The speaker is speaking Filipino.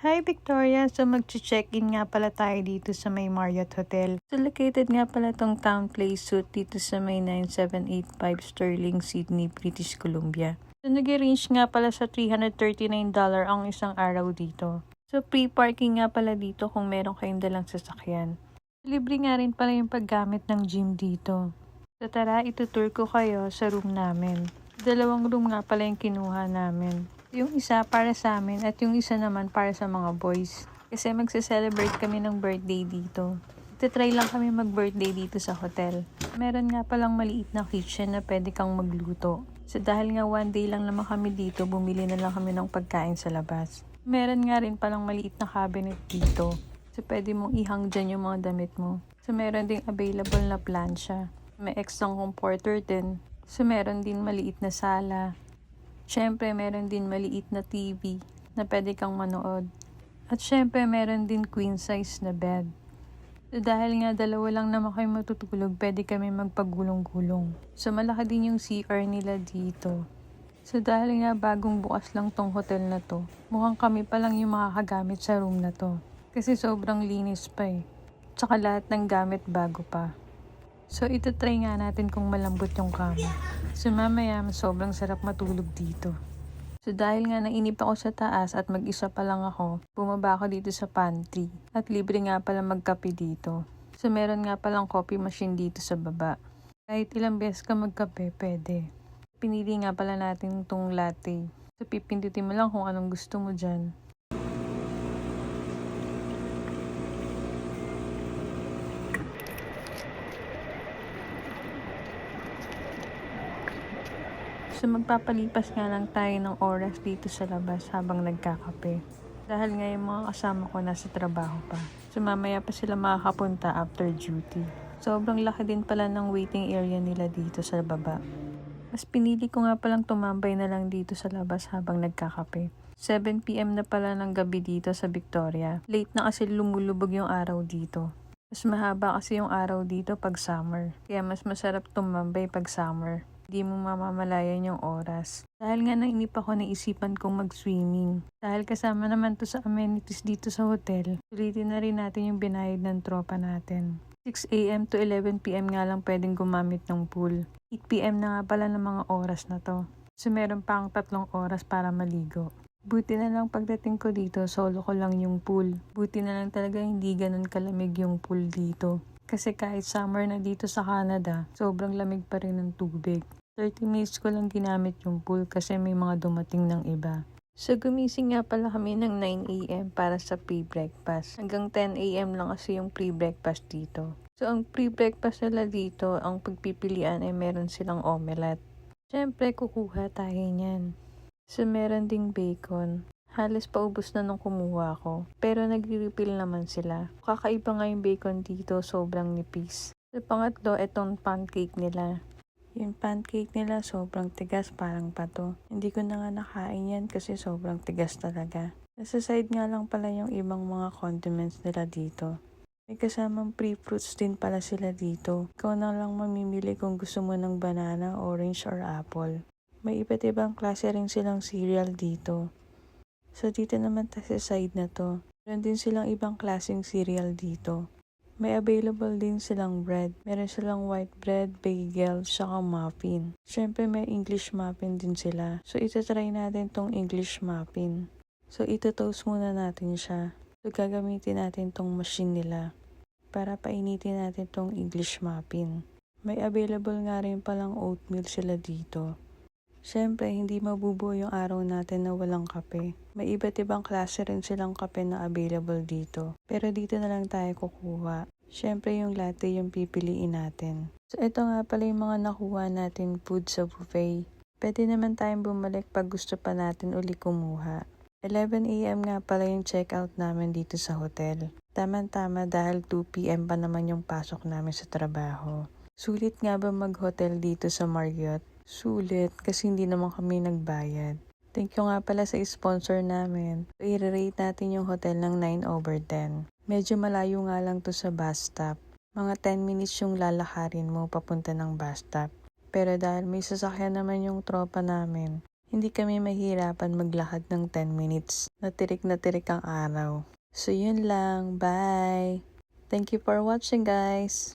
Hi Victoria! So mag-check-in nga pala tayo dito sa may Marriott Hotel. So located nga pala tong Town Place Suite dito sa may 9785 Sterling, Sydney, British Columbia. So nag-range nga pala sa $339 ang isang araw dito. So free parking nga pala dito kung meron kayong dalang sasakyan. Libre nga rin pala yung paggamit ng gym dito. So tara, itutour ko kayo sa room namin. 2 room nga pala yung kinuha namin. Yung isa para sa amin at yung isa naman para sa mga boys. Kasi magse-celebrate kami ng birthday dito. Try lang kami mag-birthday dito sa hotel. Meron nga palang maliit na kitchen na pwede kang magluto. So dahil nga one day lang naman kami dito, bumili na lang kami ng pagkain sa labas. Meron nga rin palang maliit na cabinet dito. So pwede mong ihang dyan yung mga damit mo. So meron ding available na plancha. May extra comforter din. So meron din maliit na sala. Syempre, meron din maliit na TV na pwede kang manood. At syempre, meron din queen size na bed. So, dahil nga 2 lang naman kayo matutulog, pwede kami magpagulong-gulong. So, malaki din yung CR nila dito. So, dahil nga bagong bukas lang tong hotel na to, mukhang kami pa lang yung makakagamit sa room na to. Kasi sobrang linis pa eh. Tsaka lahat ng gamit bago pa. So, try nga natin kung malambot yung kama. So, mamaya, sobrang sarap matulog dito. So, dahil nga nainip ako sa taas at mag-isa pa lang ako, bumaba ako dito sa pantry. At libre nga pala magkape dito. So, meron nga palang coffee machine dito sa baba. Kahit ilang beses ka magkape, pwede. Pinili nga pala natin itong latte. So, pipindutin mo lang kung anong gusto mo dyan. So magpapalipas nga lang tayo ng oras dito sa labas habang nagkakape. Dahil nga yung mga kasama ko nasa trabaho pa. So mamaya pa sila makakapunta after duty. Sobrang laki din pala ng waiting area nila dito sa baba. Mas pinili ko nga palang tumambay na lang dito sa labas habang nagkakape. 7 PM na pala ng gabi dito sa Victoria. Late na kasi lumulubog yung araw dito. Mas mahaba kasi yung araw dito pag summer. Kaya mas masarap tumambay pag summer. Hindi mo mamamalayan yung oras. Dahil nga nainip ako, naisipan kong mag-swimming. Dahil kasama naman to sa amenities dito sa hotel, ulitin na rin natin yung binayad ng tropa natin. 6 AM to 11 PM nga lang pwedeng gumamit ng pool. 8 PM na nga pala ng mga oras na to. So meron pa ang 3 oras para maligo. Buti na lang pagdating ko dito, solo ko lang yung pool. Buti na lang talaga hindi ganun kalamig yung pool dito. Kasi kahit summer na dito sa Canada, sobrang lamig pa rin ng tubig. 30 minutes ko lang ginamit yung pool kasi may mga dumating ng iba. So gumising nga pala kami ng 9 AM para sa pre-breakfast. Hanggang 10 AM lang kasi yung pre-breakfast dito. So ang pre-breakfast nila dito, ang pagpipilian ay meron silang omelette. Siyempre kukuha tayo niyan. So meron ding bacon. Halos paubos na nung kumuha ko. Pero nagre-refill naman sila. Kakaiba nga yung bacon dito, sobrang nipis. Sa pangatlo, itong pancake nila. Yung pancake nila sobrang tigas, parang pato. Hindi ko na nga nakain yan kasi sobrang tigas talaga. Nasa side nga lang pala yung ibang mga condiments nila dito. May kasamang pre-fruits din pala sila dito. Ikaw na lang mamimili kung gusto mo ng banana, orange, or apple. May iba't ibang klase rin silang cereal dito. So dito naman sa side na to, meron din silang ibang klaseng cereal dito. May available din silang bread. Meron silang white bread, bagel, saka muffin. Siyempre may English muffin din sila. So try natin tong English muffin. So toast muna natin siya. So gagamitin natin tong machine nila para painitin natin tong English muffin. May available nga rin palang oatmeal sila dito. Siyempre, hindi mabubuo yung araw natin na walang kape. May iba't ibang klase rin silang kape na available dito. Pero dito na lang tayo kukuha. Siyempre, yung latte yung pipiliin natin. So, ito nga pala yung mga nakuha natin food sa buffet. Pwede naman tayong bumalik pag gusto pa natin uli kumuha. 11 AM nga pala yung check-out namin dito sa hotel. Tama-tama dahil 2 PM pa naman yung pasok namin sa trabaho. Sulit nga ba mag-hotel dito sa Marriott? Sulit kasi hindi naman kami nagbayad. Thank you nga pala sa sponsor namin. So, i-rate natin yung hotel ng 9/10. Medyo malayo nga lang to sa bus stop. Mga 10 minutes yung lalakarin mo papunta ng bus stop. Pero dahil may sasakyan naman yung tropa namin, hindi kami mahirapan maglakad ng 10 minutes. Natirik na tirik ang araw. So yun lang, bye! Thank you for watching guys!